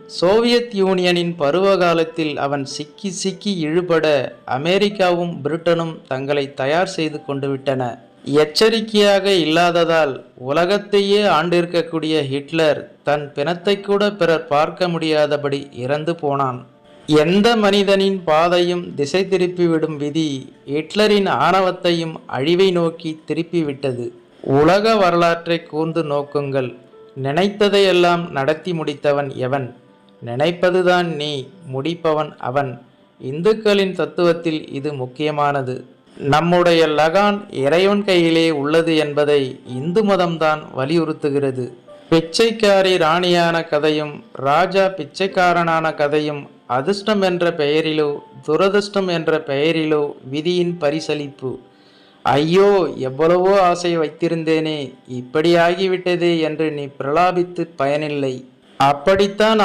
Soviet யூனியனின் பருவகாலத்தில் அவன் சிக்கி சிக்கி இழுபட அமெரிக்காவும் பிரிட்டனும் தங்களை தயார் செய்து கொண்டு விட்டன. எச்சரிக்கையாக இல்லாததால் உலகத்தையே ஆண்டிருக்கக்கூடிய ஹிட்லர் தன் பிணத்தை கூட பிறர் பார்க்க முடியாதபடி இறந்து போனான். எந்த மனிதனின் பாதையும் திசை திருப்பிவிடும் விதி ஹிட்லரின் ஆணவத்தையும் அழிவை நோக்கி திருப்பிவிட்டது. உலக வரலாற்றை கூர்ந்து நோக்குங்கள். நினைத்ததையெல்லாம் நடத்தி முடித்தவன் எவன்? நினைப்பதுதான் நீ, முடிப்பவன் அவன். இந்துக்களின் தத்துவத்தில் இது முக்கியமானது. நம்முடைய லகான் இறைவன் கையிலே உள்ளது என்பதை இந்து மதம்தான் வலியுறுத்துகிறது. பிச்சைக்காரி ராணியான கதையும் ராஜா பிச்சைக்காரனான கதையும் அதிர்ஷ்டம் என்ற பெயரிலோ துரதிர்ஷ்டம் என்ற பெயரிலோ விதியின் பரிசளிப்பு. ஐயோ, எவ்வளவோ ஆசை வைத்திருந்தேனே, இப்படி ஆகிவிட்டதே என்று நீ பிரலாபித்து பயனில்லை. அப்படித்தான்